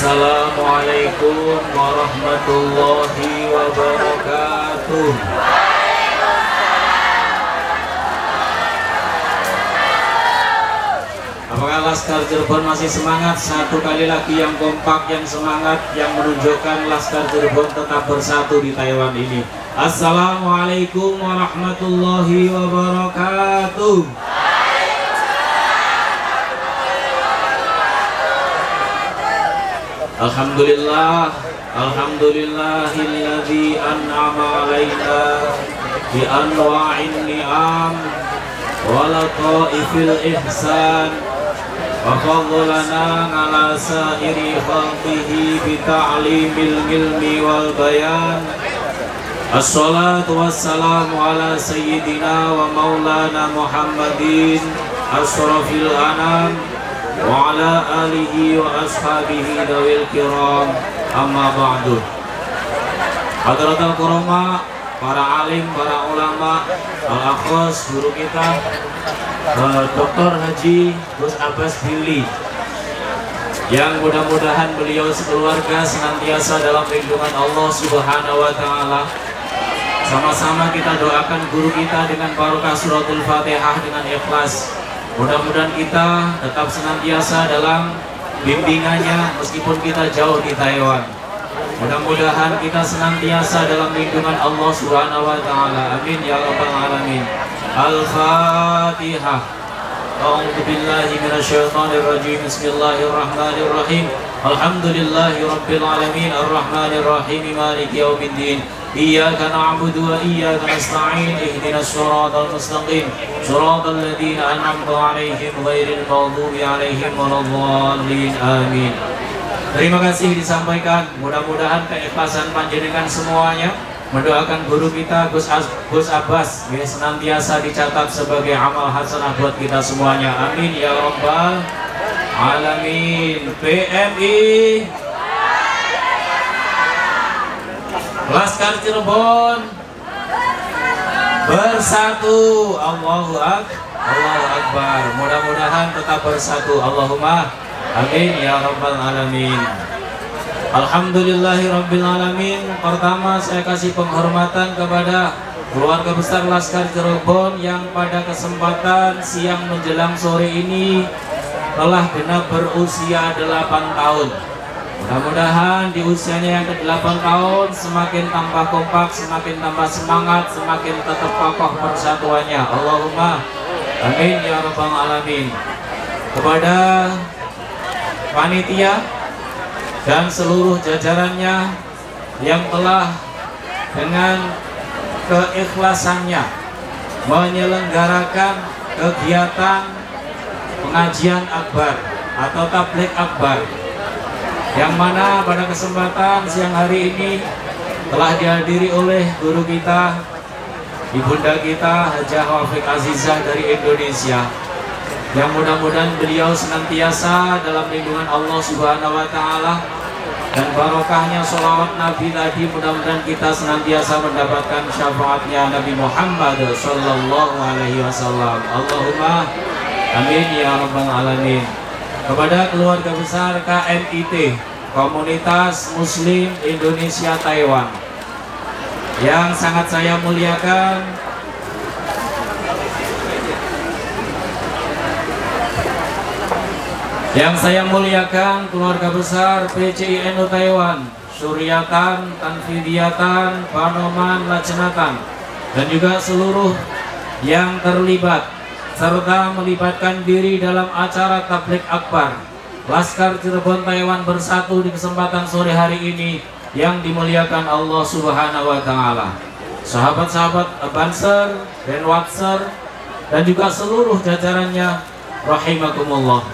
Assalamualaikum warahmatullahi wabarakatuh. Apakah Laskar Cirebon masih semangat? Satu kali lagi yang kompak, yang semangat, yang menunjukkan Laskar Cirebon tetap bersatu di Taiwan ini. Assalamualaikum warahmatullahi wabarakatuh. Alhamdulillah, alhamdulillahilladzi an'ama alaina bi anwa'in ni'am wa lataifil ihsan wa fadlana ala sa'iri khalqihi bi ta'limil ilmi wal bayan. Assalatu wassalamu ala sayyidina wa maulana Muhammadin asrafil anam wa ala alihi wa ashabihi dawil kiram, amma ba'du. Hadratul kurama, para alim, para ulama, al-akhos, guru kita Dr. Haji Gus Abbas Billy, yang mudah-mudahan beliau sekeluarga senantiasa dalam lindungan Allah Subhanahu wa Ta'ala. Sama-sama kita doakan guru kita dengan barokah suratul Fatihah dengan ikhlas. Mudah-mudahan kita tetap senantiasa dalam bimbingannya meskipun kita jauh di Taiwan. Mudah-mudahan kita senantiasa dalam lindungan Allah Subhanahu wa Ta'ala. Amin ya rabbal alamin. Al-Fatihah. A'udzu billahi minasyaitonir rajim. Bismillahirrahmanirrahim. Alhamdulillahi rabbil alamin arrahmanir rahim maliki yaumiddin. Iyyaka na'budu wa iyyaka nasta'in ihdinas siratal mustaqim siratal ladzina an'amta 'alaihim ghairil maghdubi 'alaihim waladdallin amin. Terima kasih disampaikan, mudah-mudahan keikhlasan panjenengan semuanya mendoakan guru kita Gus Abbas ya, senantiasa dicatat sebagai amal hasanah buat kita semuanya. Amin ya rabbal alamin. PMI Laskar Cirebon bersatu. Allahu Akbar. Mudah-mudahan tetap bersatu. Allahumma amin ya rabbal alamin. Alhamdulillahi rabbil alamin. Pertama saya kasih penghormatan kepada keluarga besar Laskar Cirebon yang pada kesempatan siang menjelang sore ini telah genap berusia 8 tahun. Mudah-mudahan di usianya yang ke-8 tahun semakin tambah kompak, semakin tambah semangat, semakin tetap kokoh persatuannya. Allahumma amin ya rabbal alamin. Kepada panitia dan seluruh jajarannya yang telah dengan keikhlasannya menyelenggarakan kegiatan pengajian akbar atau tabligh akbar, yang mana pada kesempatan siang hari ini telah dihadiri oleh guru kita, ibunda kita Hajah Wafiq Azizah dari Indonesia, yang mudah-mudahan beliau senantiasa dalam lindungan Allah Subhanahu wa Ta'ala dan barokahnya sholawat Nabi tadi, mudah-mudahan kita senantiasa mendapatkan syafaatnya Nabi Muhammad Sallallahu Alaihi Wasallam. Allahumma amin ya rabbal alamin. Kepada keluarga besar KMIT, Komunitas Muslim Indonesia Taiwan, yang sangat saya muliakan, keluarga besar PCINU Taiwan, Suryatan, Tanfidiyatan, Panoman, Lajenatan, dan juga seluruh yang terlibat serta melibatkan diri dalam acara tabligh akbar Laskar Cirebon Taiwan bersatu di kesempatan sore hari ini yang dimuliakan Allah Subhanahu wa Ta'ala. Sahabat-sahabat Banser dan Watser dan juga seluruh jajarannya rahimakumullah.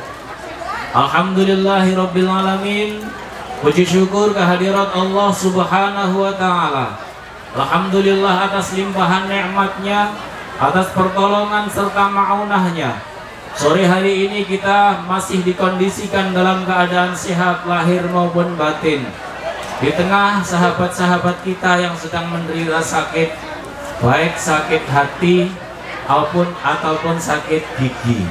Alhamdulillahirabbil alamin. Puji syukur kehadirat Allah Subhanahu wa Ta'ala. Alhamdulillah atas limpahan nikmatnya, atas pertolongan serta ma'unahnya. Sore hari ini kita masih dikondisikan dalam keadaan sehat lahir maupun batin, di tengah sahabat-sahabat kita yang sedang menderita sakit, baik sakit hati ataupun sakit gigi.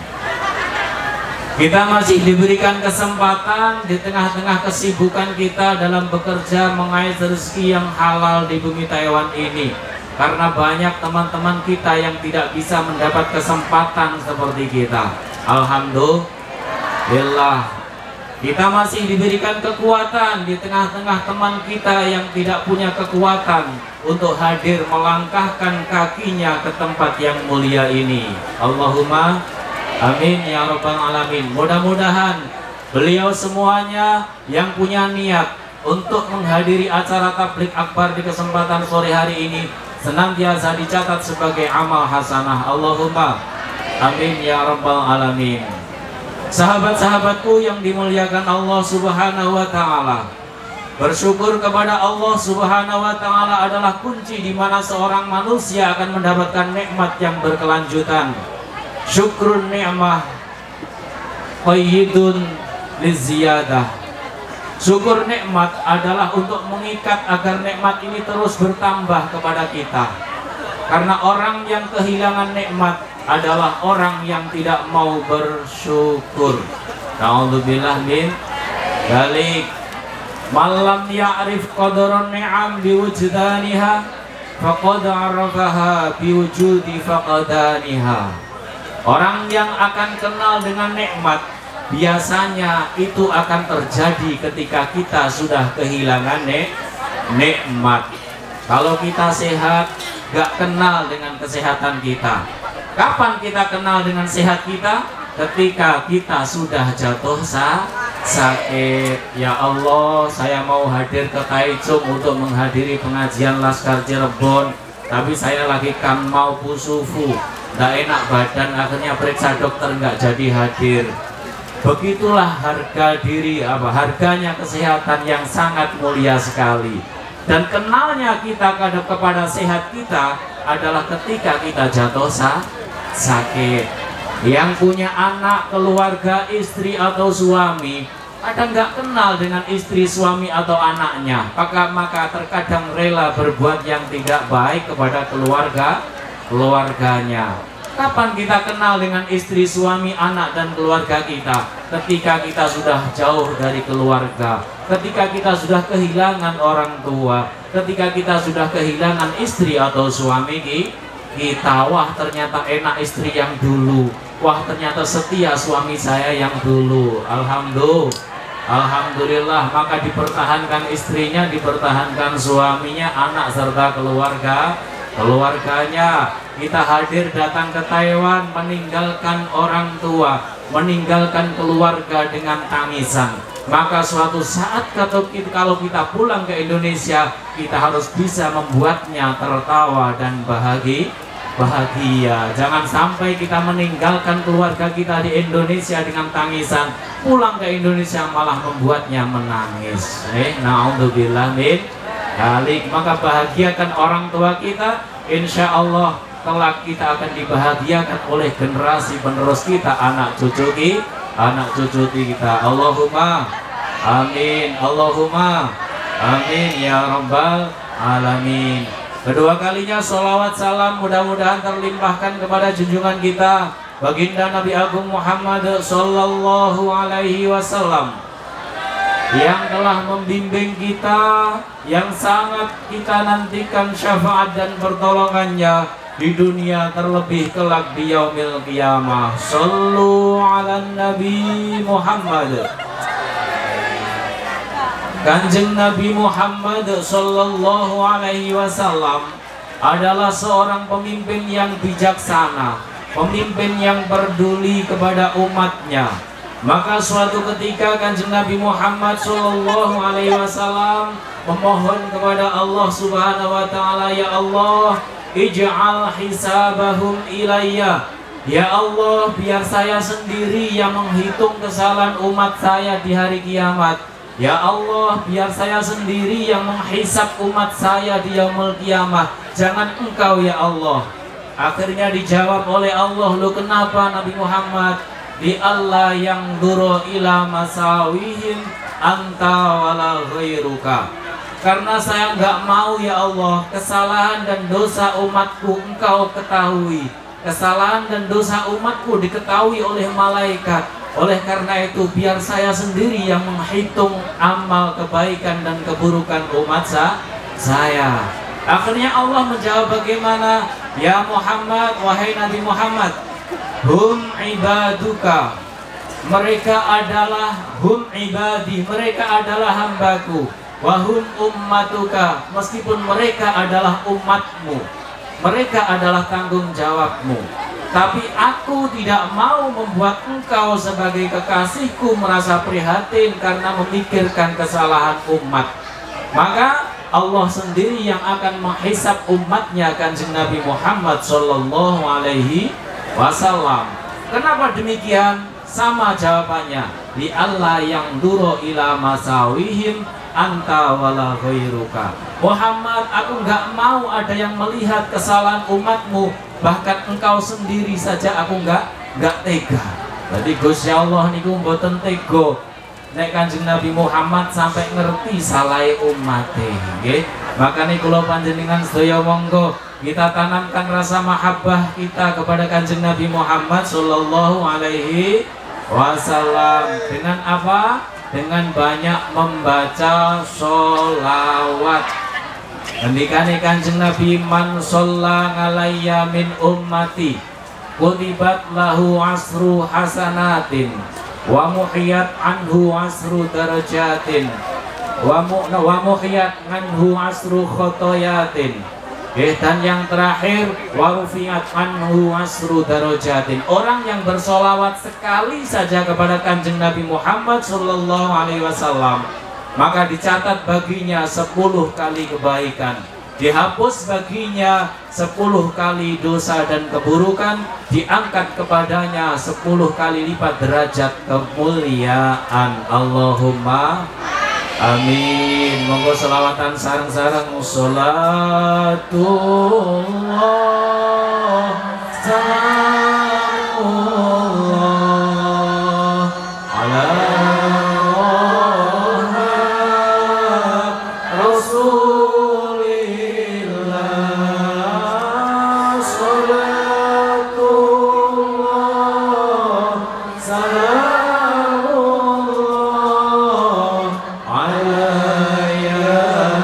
Kita masih diberikan kesempatan di tengah-tengah kesibukan kita dalam bekerja mengais rezeki yang halal di bumi Taiwan ini. Karena banyak teman-teman kita yang tidak bisa mendapat kesempatan seperti kita. Alhamdulillah, kita masih diberikan kekuatan di tengah-tengah teman kita yang tidak punya kekuatan untuk hadir melangkahkan kakinya ke tempat yang mulia ini. Allahumma amin ya rabbal alamin. Mudah-mudahan beliau semuanya yang punya niat untuk menghadiri acara tabligh akbar di kesempatan sore hari ini senantiasa dicatat sebagai amal hasanah. Allahumma amin ya rabbal alamin. Sahabat-sahabatku yang dimuliakan Allah Subhanahu wa taala, bersyukur kepada Allah Subhanahu wa taala adalah kunci di mana seorang manusia akan mendapatkan nikmat yang berkelanjutan. Syukrun ni'mah qayyidun liziyadah. Syukur nikmat adalah untuk mengikat agar nikmat ini terus bertambah kepada kita. Karena orang yang kehilangan nikmat adalah orang yang tidak mau bersyukur. Na'udzubillah min dzalik. Malam ya'rif qadaran ni'am biwujdaniha faqad 'arafaha biwujudi faqadaniha. Orang yang akan kenal dengan nikmat biasanya itu akan terjadi ketika kita sudah kehilangan nikmat. Kalau kita sehat, gak kenal dengan kesehatan kita. Kapan kita kenal dengan sehat kita? Ketika kita sudah jatuh sakit. Ya Allah, saya mau hadir ke Taichung untuk menghadiri pengajian Laskar Cirebon, tapi saya lagi kan mau pusufu, gak enak badan, akhirnya periksa dokter nggak jadi hadir. Begitulah harga diri, harganya kesehatan yang sangat mulia sekali. Dan kenalnya kita kepada sehat kita adalah ketika kita jatuh sakit. Yang punya anak, keluarga, istri atau suami kadang nggak kenal dengan istri, suami atau anaknya, maka terkadang rela berbuat yang tidak baik kepada keluarganya. Kapan kita kenal dengan istri, suami, anak, dan keluarga kita? Ketika kita sudah jauh dari keluarga, ketika kita sudah kehilangan orang tua, ketika kita sudah kehilangan istri atau suami kita. Wah, ternyata enak istri yang dulu, wah ternyata setia suami saya yang dulu. Alhamdulillah, maka dipertahankan istrinya, dipertahankan suaminya, anak serta keluarganya. Kita hadir datang ke Taiwan meninggalkan orang tua, meninggalkan keluarga dengan tangisan. Maka suatu saat kalau kita pulang ke Indonesia, kita harus bisa membuatnya tertawa dan bahagia. Jangan sampai kita meninggalkan keluarga kita di Indonesia dengan tangisan, pulang ke Indonesia malah membuatnya menangis. Na'udzubillah min dzalik. Maka bahagiakan orang tua kita, insya Allah kelak kita akan dibahagiakan oleh generasi penerus kita, anak cucu kita. Allahumma amin, Allahumma amin ya rabbal alamin. Kedua kalinya sholawat salam mudah-mudahan terlimpahkan kepada junjungan kita Baginda Nabi Agung Muhammad Sallallahu Alaihi Wasallam, yang telah membimbing kita, yang sangat kita nantikan syafaat dan pertolongannya di dunia terlebih kelak di yaumil qiyamah. Sallu ala Nabi Muhammad. Kanjeng Nabi Muhammad Sallallahu Alaihi Wasallam adalah seorang pemimpin yang bijaksana, pemimpin yang peduli kepada umatnya. Maka suatu ketika Kanjeng Nabi Muhammad Sallallahu Alaihi Wasallam memohon kepada Allah Subhanahu Wa Taala, ya Allah, ij'al hisabahum ilayya. Ya Allah, biar saya sendiri yang menghitung kesalahan umat saya di hari kiamat. Ya Allah, biar saya sendiri yang menghisap umat saya di yaumul qiyamah. Jangan engkau ya Allah. Akhirnya dijawab oleh Allah, lu kenapa Nabi Muhammad? Di Allah yang duru ila masawihim anta wala ghairuka. Karena saya nggak mau ya Allah, kesalahan dan dosa umatku engkau ketahui. Kesalahan dan dosa umatku diketahui oleh malaikat, Oleh karena itu biar saya sendiri yang menghitung amal kebaikan dan keburukan umat saya. Akhirnya Allah menjawab bagaimana? Ya Muhammad, wahai Nabi Muhammad, hum ibaduka, mereka adalah hum ibadi, mereka adalah hambaku. Wahum ummatuka, meskipun mereka adalah umatmu, mereka adalah tanggung jawabmu. Tapi aku tidak mau membuat engkau sebagai kekasihku merasa prihatin karena memikirkan kesalahan umat. Maka Allah sendiri yang akan menghisab umatnya, Kanjeng Nabi Muhammad Sallallahu Alaihi Wasallam. Kenapa demikian? Sama jawabannya, di Allah yang duro ila masawihim anta wala ghairuka. Muhammad, aku nggak mau ada yang melihat kesalahan umatmu, bahkan engkau sendiri saja aku nggak tega. Jadi Gusti Allah niku mboten tega nek Kanjeng Nabi Muhammad sampai ngerti salahé umate, nggih. Makane kula panjenengan sedaya monggo kita tanamkan rasa mahabbah kita kepada Kanjeng Nabi Muhammad sallallahu alaihi wasallam dengan apa? Dengan banyak membaca sholawat. Ngendikane Kanjeng Nabi, man sholla alayya min ummati kutibat lahu asru hasanatin wa muhiyat anhu asru darajatin wa muhiyat anhu asru khotoyatin. Dan yang terakhir, warufiat anhu asru darajatin. Orang yang bersolawat sekali saja kepada Kanjeng Nabi Muhammad Sallallahu Alaihi Wasallam, maka dicatat baginya 10 kali kebaikan, dihapus baginya 10 kali dosa dan keburukan, diangkat kepadanya 10 kali lipat derajat kemuliaan. Allahumma amin. Monggo selawatan sareng-sareng. Salatullah salamullah ala rasulillah. Salatullah salamullah ala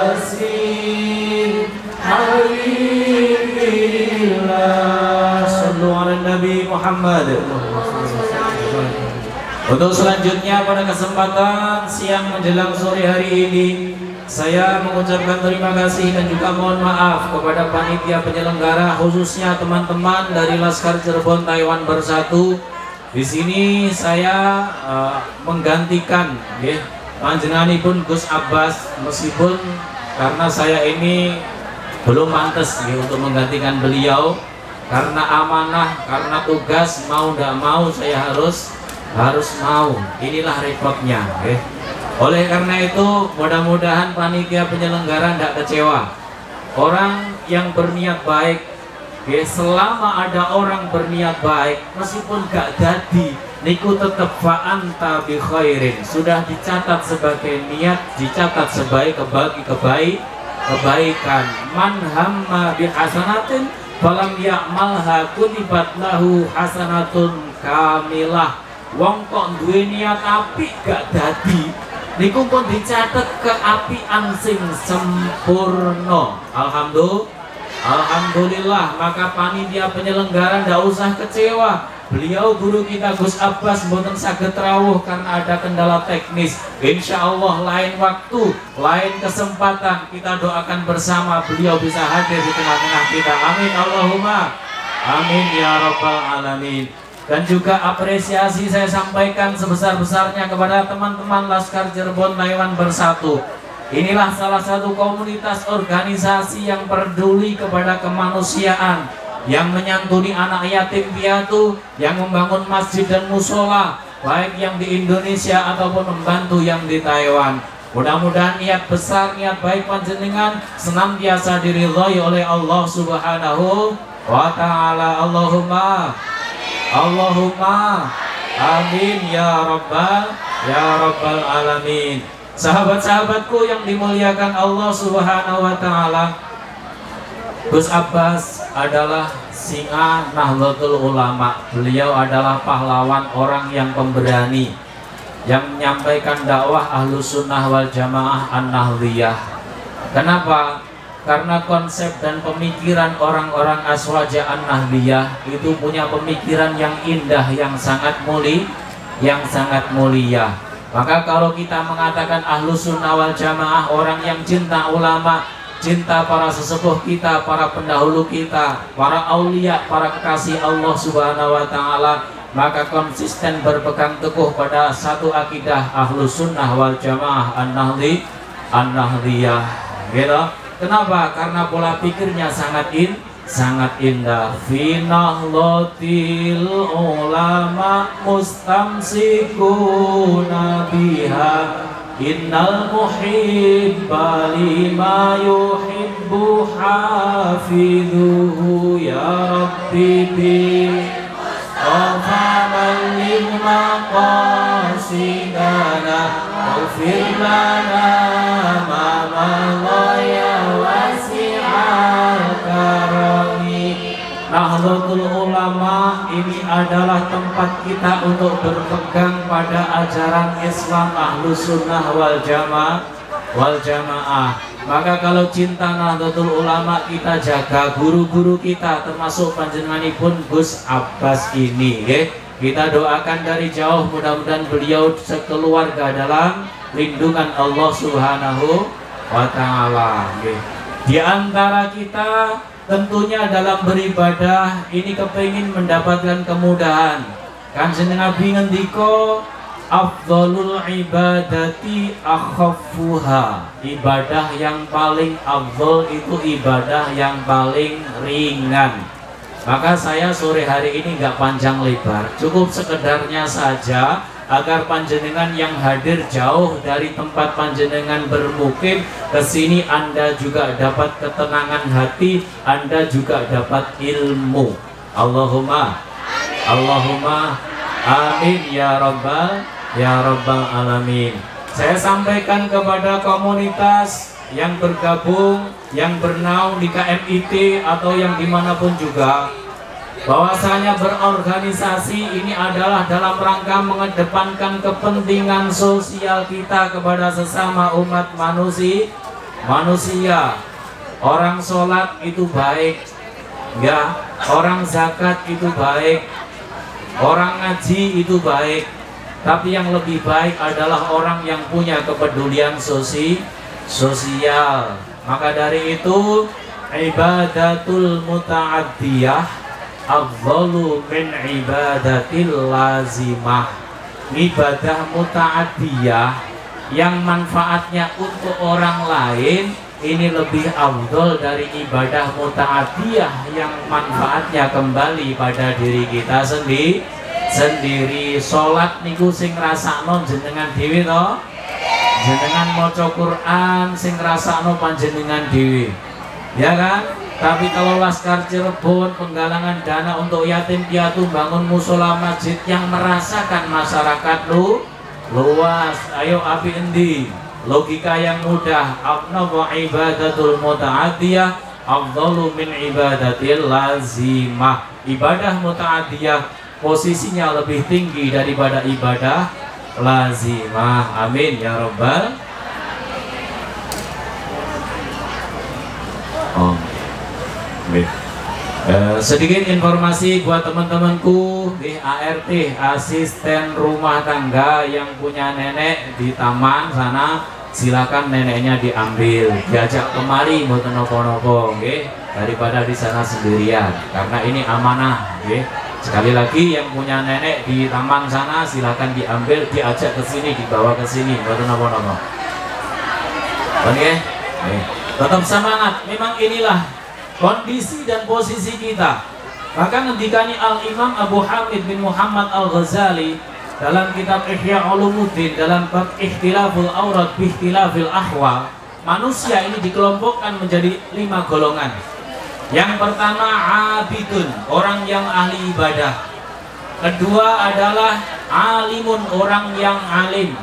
yasin habibillah. Sallu ala Nabi Muhammad. Untuk selanjutnya pada kesempatan siang menjelang sore hari ini, saya mengucapkan terima kasih dan juga mohon maaf kepada panitia penyelenggara, khususnya teman-teman dari Laskar Cirebon Taiwan Bersatu. Di sini saya menggantikan panjenenganipun Gus Abbas, meskipun karena saya ini belum pantas untuk menggantikan beliau, karena amanah, karena tugas, mau tidak mau saya harus mau. Inilah repotnya. Oleh karena itu mudah-mudahan panitia penyelenggara tidak kecewa. Orang yang berniat baik, selama ada orang berniat baik, meskipun gak jadi niku tetep fa'anta bi khairin, sudah dicatat sebagai niat, dicatat sebagai kebaikan. Man hamma bi hasanatin falam ya'malha kutibat lahu hasanatun kamilah. Wong kok duwe niat apik gak dadi, niku pun dicatat keapian sing sempurna. Alhamdulillah. Maka panitia penyelenggara ndak usah kecewa. Beliau guru kita Gus Abbas mboten saged rawuh karena ada kendala teknis. Insya Allah lain waktu, lain kesempatan kita doakan bersama beliau bisa hadir di tengah-tengah kita. Amin Allahumma amin ya rabbal alamin. Dan juga apresiasi saya sampaikan sebesar-besarnya kepada teman-teman Laskar Cirebon Taiwan Bersatu. Inilah salah satu komunitas organisasi yang peduli kepada kemanusiaan, yang menyantuni anak yatim piatu, yang membangun masjid dan musola, baik yang di Indonesia ataupun membantu yang di Taiwan. Mudah-mudahan niat besar, niat baik panjenengan senantiasa diridhoi oleh Allah Subhanahu wa Ta'ala. Allahumma amin ya rabbal alamin. Sahabat-sahabatku yang dimuliakan Allah Subhanahu wa Ta'ala, Gus Abbas adalah singa Nahdlatul Ulama. Beliau adalah pahlawan, orang yang pemberani, yang menyampaikan dakwah Ahlus Sunnah wal Jamaah An-Nahdliyah. Kenapa? Karena konsep dan pemikiran orang-orang Aswaja An-Nahdliyah itu punya pemikiran yang indah, yang sangat mulia. Maka kalau kita mengatakan Ahlus Sunnah wal Jamaah, orang yang cinta ulama, cinta para sesepuh kita, para pendahulu kita, para aulia, para kekasih Allah Subhanahu wa Ta'ala, maka konsisten berpegang teguh pada satu akidah Ahlus Sunnah wal Jamaah An-Nahdliyah. Gitu. Kenapa? Karena pola pikirnya sangat indah. Fi nahdlatil ulama mustamsikuna biha, innal muhibba lima yuhibbu hafidhuhu ya rabbi bil Muhammadan lima qasidana waghfir lana ma madaya wasi'al karami. Nahdlatul Ulama ini adalah tempat kita untuk berpegang pada ajaran Islam Ahlus Sunnah wal Jamaah. Maka kalau cinta Nahdlatul Ulama, kita jaga guru-guru kita, termasuk panjenenganipun Gus Abbas ini, ya. Kita doakan dari jauh, mudah-mudahan beliau sekeluarga dalam lindungan Allah Subhanahu wa Ta'ala. Di antara kita tentunya dalam beribadah ini kepingin mendapatkan kemudahan. Kanjeng Nabi ngendika, afdhalul ibadati akhaffuha. Ibadah yang paling afdhal itu ibadah yang paling ringan. Maka saya sore hari ini nggak panjang lebar, cukup sekedarnya saja agar panjenengan yang hadir jauh dari tempat panjenengan bermukim ke sini, Anda juga dapat ketenangan hati, Anda juga dapat ilmu. Allahumma amin ya rabbal alamin. Saya sampaikan kepada komunitas yang bergabung, yang bernaung di KMIT atau yang dimanapun juga, bahwasanya berorganisasi ini adalah dalam rangka mengedepankan kepentingan sosial kita kepada sesama umat manusia. Orang sholat itu baik, ya. Orang zakat itu baik, orang ngaji itu baik. Tapi yang lebih baik adalah orang yang punya kepedulian sosial. Maka dari itu ibadatul muta'addiyah afdalu min ibadatil lazimah. Ibadah muta'addiyah yang manfaatnya untuk orang lain ini lebih afdal dari ibadah muta'addiyah yang manfaatnya kembali pada diri kita sendiri. Sholat niku sing rasakno jenengan dhewe to, jenengan maca Quran sing rasakno panjenengan dhewe, ya kan? Tapi kalau Laskar Cirebon penggalangan dana untuk yatim piatu, bangun musola masjid yang merasakan masyarakat luas, ayo api endi? Logika yang mudah, afdhalu ibadatul muta'addiyah afdalu min ibadatil lazimah. Ibadah muta'addiyah posisinya lebih tinggi daripada ibadah lazimah. Amin ya rabbal. Sedikit informasi buat teman-temanku di ART, asisten rumah tangga yang punya nenek di taman sana, silakan neneknya diambil, diajak kemari mboten nopo-nopo, daripada di sana sendirian, karena ini amanah, Sekali lagi, yang punya nenek di taman sana silakan diambil, diajak ke sini, dibawa ke sini, mboten nopo-nopo. Oke, tetap semangat. Memang inilah kondisi dan posisi kita. Maka ngendikani Al-Imam Abu Hamid bin Muhammad Al-Ghazali dalam kitab Ihya Ulumuddin dalam bab ikhtilaful aurat bi ikhtilafil ahwal, manusia ini dikelompokkan menjadi 5 golongan. Yang pertama abidun, orang yang ahli ibadah. Kedua adalah alimun, orang yang alim.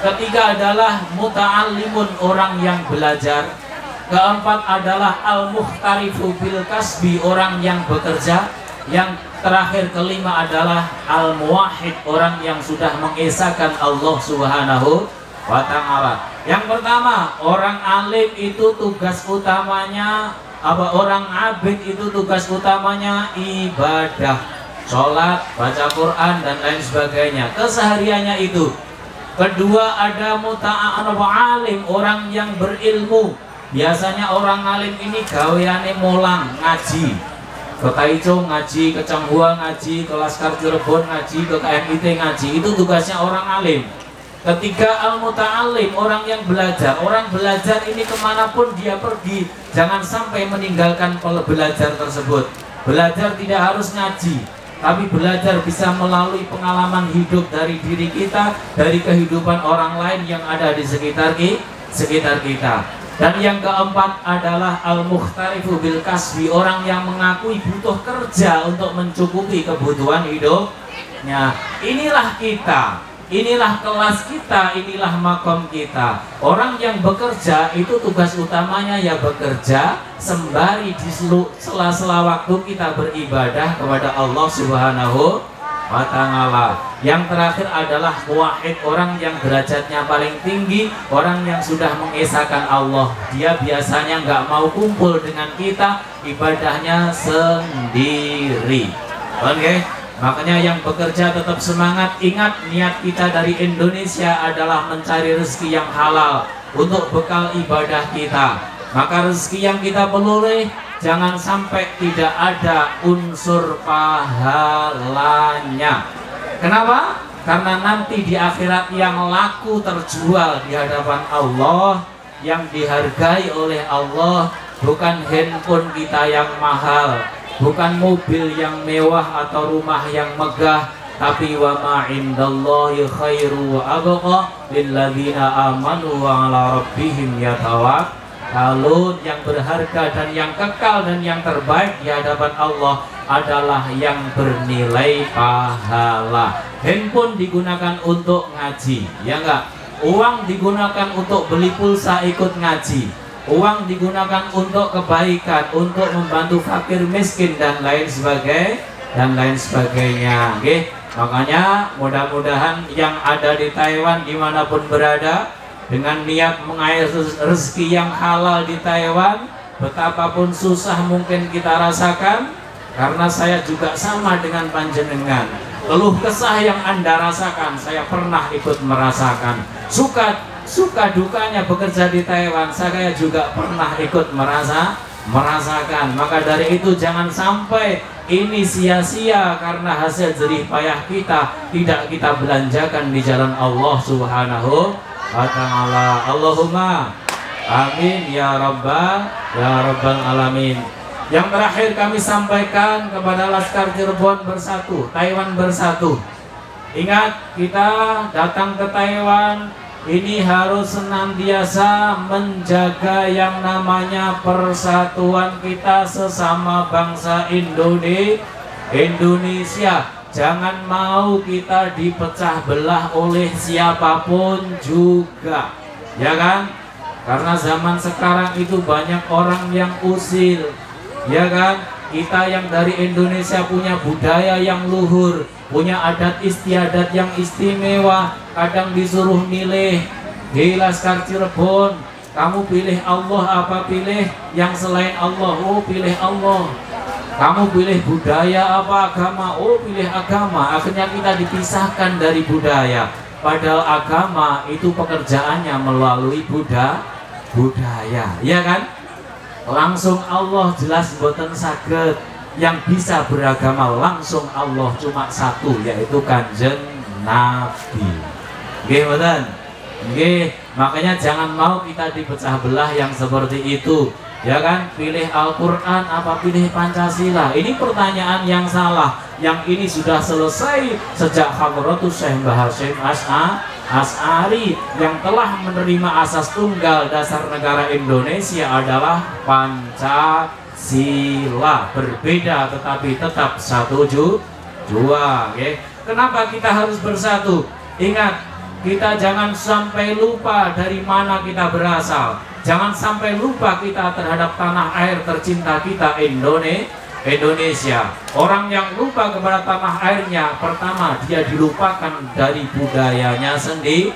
Ketiga adalah muta'allimun, orang yang belajar. Keempat adalah al-muhtarifu bil kasbi, orang yang bekerja. Yang terakhir kelima adalah al-muwahhid, orang yang sudah mengesahkan Allah Subhanahu wa ta'ala. Yang pertama, orang alim itu tugas utamanya apa? Orang abid itu tugas utamanya ibadah, sholat, baca Quran dan lain sebagainya, kesehariannya itu. Kedua, ada muta'an alim, orang yang berilmu. Biasanya orang alim ini gaweane mulang, ngaji, ke Taichung ngaji, ke Changhua ngaji, ke Laskar Cirebon ngaji, ke KMIT ngaji. Itu tugasnya orang alim. Ketiga, al-muta'alim, orang yang belajar. Orang belajar ini kemanapun dia pergi, jangan sampai meninggalkan belajar tersebut. Belajar tidak harus ngaji, tapi belajar bisa melalui pengalaman hidup dari diri kita, dari kehidupan orang lain yang ada di sekitar kita. Dan yang keempat adalah al-mukhtarifu bil kasbi, orang yang mengakui butuh kerja untuk mencukupi kebutuhan hidupnya. Inilah kita, inilah kelas kita, inilah makom kita. Orang yang bekerja itu tugas utamanya ya bekerja, sembari di sela-sela waktu kita beribadah kepada Allah Subhanahu wa ta'ala. Yang terakhir adalah muwahhid, orang yang derajatnya paling tinggi, orang yang sudah mengesahkan Allah. Dia biasanya nggak mau kumpul dengan kita, ibadahnya sendiri. Oke? Makanya yang bekerja tetap semangat. Ingat, niat kita dari Indonesia adalah mencari rezeki yang halal untuk bekal ibadah kita. Maka rezeki yang kita peroleh jangan sampai tidak ada unsur pahalanya. Kenapa? Karena nanti di akhirat yang laku terjual di hadapan Allah, yang dihargai oleh Allah, bukan handphone kita yang mahal, bukan mobil yang mewah atau rumah yang megah, tapi wa ma indallahi khairu wa abqa lilladzina amanu wa ala rabbihim yatawakkalun. Yang berharga dan yang kekal dan yang terbaik di hadapan Allah adalah yang bernilai pahala. Handphone digunakan untuk ngaji, ya enggak? Uang digunakan untuk beli pulsa ikut ngaji. Uang digunakan untuk kebaikan, untuk membantu fakir miskin dan lain sebagainya. Oke? Makanya mudah-mudahan yang ada di Taiwan dimanapun berada, dengan niat mengalir rezeki yang halal di Taiwan, betapapun susah mungkin kita rasakan, karena saya juga sama dengan panjenengan. Keluh kesah yang Anda rasakan, saya pernah ikut merasakan. Suka dukanya bekerja di Taiwan, saya juga pernah ikut merasakan. Maka dari itu jangan sampai ini sia-sia karena hasil jerih payah kita tidak kita belanjakan di jalan Allah Subhanahu wa ta'ala. Allahumma amin ya rabbal alamin. Yang terakhir kami sampaikan kepada Laskar Cirebon bersatu, Taiwan bersatu. Ingat, kita datang ke Taiwan ini harus senantiasa menjaga yang namanya persatuan kita sesama bangsa Indonesia. Jangan mau kita dipecah belah oleh siapapun juga, ya kan? Karena zaman sekarang itu banyak orang yang usil, ya kan? Kita yang dari Indonesia punya budaya yang luhur, punya adat istiadat yang istimewa. Kadang disuruh milih di Laskar Cirebon, kamu pilih Allah apa pilih yang selain Allah? Oh, pilih Allah. Kamu pilih budaya apa agama? Oh, pilih agama. Akhirnya kita dipisahkan dari budaya. Padahal agama itu pekerjaannya melalui budaya, ya kan? Langsung Allah jelas boten saged. Yang bisa beragama langsung Allah cuma satu, yaitu Kanjeng Nabi. Nggih mboten? Nggih, makanya jangan mau kita dipecah belah yang seperti itu. Ya kan, pilih Al-Quran apa pilih Pancasila? Ini pertanyaan yang salah. Yang ini sudah selesai sejak Hadratus Syekh Mbah Hasyim Asy'ari yang telah menerima asas tunggal dasar negara Indonesia adalah Pancasila. Berbeda tetapi tetap satu jua. Okay? Kenapa kita harus bersatu? Ingat, kita jangan sampai lupa dari mana kita berasal. Jangan sampai lupa kita terhadap tanah air tercinta kita, Indonesia. Orang yang lupa kepada tanah airnya, pertama dia dilupakan dari budayanya sendiri,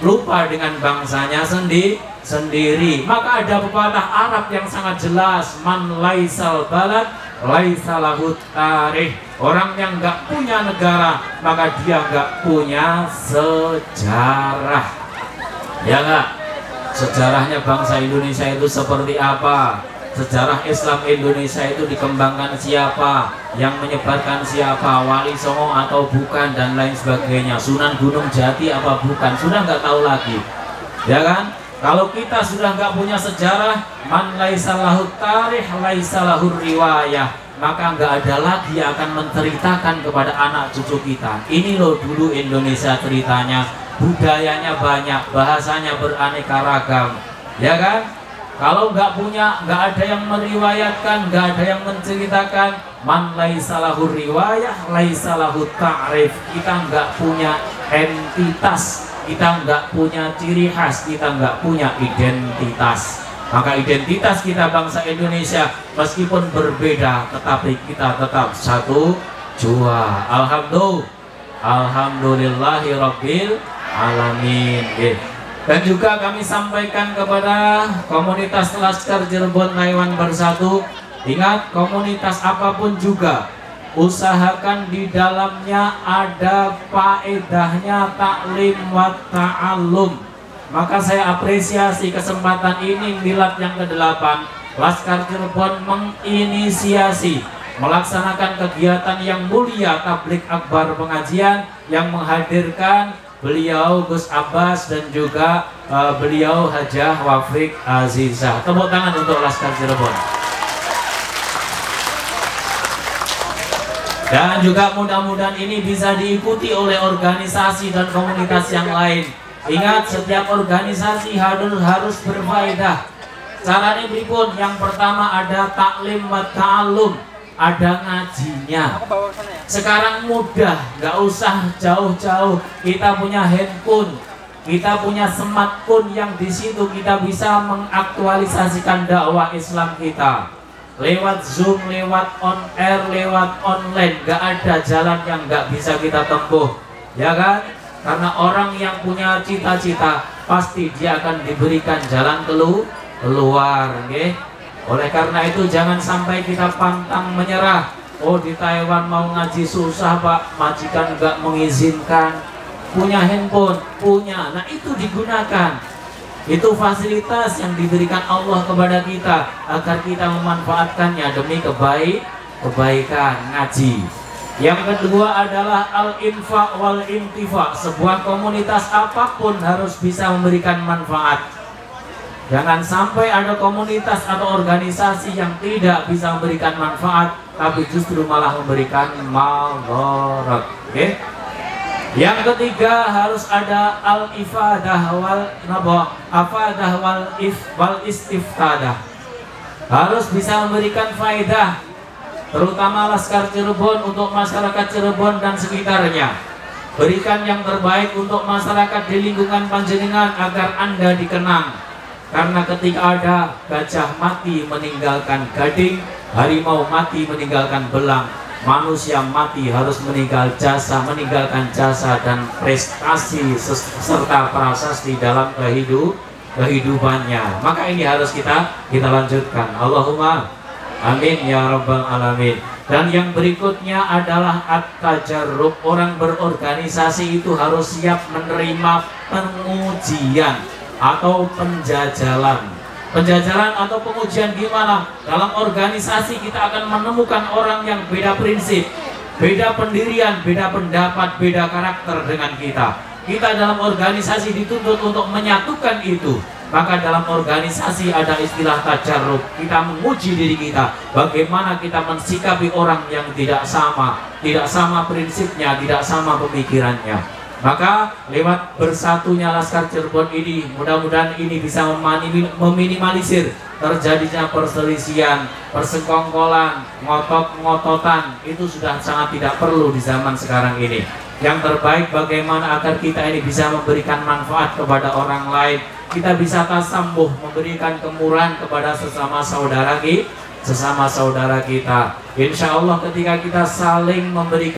lupa dengan bangsanya sendiri. Maka ada pepatah Arab yang sangat jelas, man laisal balad laisa lahut tarikh. Orang yang nggak punya negara, maka dia nggak punya sejarah. Ya nggak? Sejarahnya bangsa Indonesia itu seperti apa? Sejarah Islam Indonesia itu dikembangkan siapa, yang menyebarkan siapa, Wali Songo atau bukan, dan lain sebagainya. Sunan Gunung Jati apa bukan, sudah nggak tahu lagi, ya kan? Kalau kita sudah nggak punya sejarah, man laisa lahu tarikh laisa lahu riwayah, maka nggak ada lagi yang akan menceritakan kepada anak cucu kita. Ini loh dulu Indonesia ceritanya, budayanya banyak, bahasanya beraneka ragam, ya kan? Kalau nggak punya, nggak ada yang meriwayatkan, nggak ada yang menceritakan, man laisa lahu riwayah laisa lahu ta'rif. Kita nggak punya entitas, kita nggak punya ciri khas, kita nggak punya identitas. Maka identitas kita bangsa Indonesia meskipun berbeda, tetapi kita tetap satu jua. Alhamdulillahi rabbil alamin. Dan juga kami sampaikan kepada komunitas Laskar Cirebon Taiwan Bersatu, ingat, komunitas apapun juga usahakan di dalamnya ada faedahnya taklim wa ta'allum. Maka saya apresiasi kesempatan ini, milad yang ke-8 Laskar Cirebon menginisiasi melaksanakan kegiatan yang mulia tablik akbar pengajian yang menghadirkan beliau Gus Abbas dan juga beliau Hajah Wafik Azizah. Tepuk tangan untuk Laskar Cirebon. Dan juga mudah-mudahan ini bisa diikuti oleh organisasi dan komunitas yang lain. Ingat, setiap organisasi harus berfaedah. Caranya berikut, yang pertama ada taklim wa ta'allum, ada ngajinya. Sekarang mudah, nggak usah jauh-jauh. Kita punya handphone, kita punya smartphone yang di situ kita bisa mengaktualisasikan dakwah Islam kita. Lewat Zoom, lewat on air, lewat online, nggak ada jalan yang nggak bisa kita tempuh, ya kan? Karena orang yang punya cita-cita pasti dia akan diberikan jalan keluar, okay? Oleh karena itu jangan sampai kita pantang menyerah. Oh, di Taiwan mau ngaji susah pak, majikan nggak mengizinkan. Punya handphone, punya, nah itu digunakan. Itu fasilitas yang diberikan Allah kepada kita agar kita memanfaatkannya demi kebaikan ngaji. Yang kedua adalah al-infaq wal intifa. Sebuah komunitas apapun harus bisa memberikan manfaat. Jangan sampai ada komunitas atau organisasi yang tidak bisa memberikan manfaat, tapi justru malah memberikan madarat. Okay? Yang ketiga harus ada al-ifadah wal istiftadah. Harus bisa memberikan faedah, terutama Laskar Cirebon untuk masyarakat Cirebon dan sekitarnya. Berikan yang terbaik untuk masyarakat di lingkungan panjenengan agar Anda dikenang. Karena ketika ada gajah mati meninggalkan gading, harimau mati meninggalkan belang, manusia mati harus meninggalkan jasa dan prestasi serta prasasti dalam kehidupannya. Maka ini harus kita lanjutkan. Allahumma amin ya rabbal alamin. Dan yang berikutnya adalah at-tajarrub. Orang berorganisasi itu harus siap menerima pengujian atau penjajalan. Penjajalan atau pengujian gimana? Dalam organisasi kita akan menemukan orang yang beda prinsip, beda pendirian, beda pendapat, beda karakter dengan kita. Kita dalam organisasi dituntut untuk menyatukan itu. Maka dalam organisasi ada istilah tajarrub. Kita menguji diri kita, bagaimana kita mensikapi orang yang tidak sama prinsipnya, tidak sama pemikirannya. Maka lewat bersatunya Laskar Cirebon ini, mudah-mudahan ini bisa meminimalisir terjadinya perselisihan, persekongkolan, ngotot-ngototan. Itu sudah sangat tidak perlu di zaman sekarang ini. Yang terbaik bagaimana agar kita ini bisa memberikan manfaat kepada orang lain. Kita bisa tasambuh, memberikan kemurahan kepada sesama saudara kita. Insya Allah ketika kita saling memberikan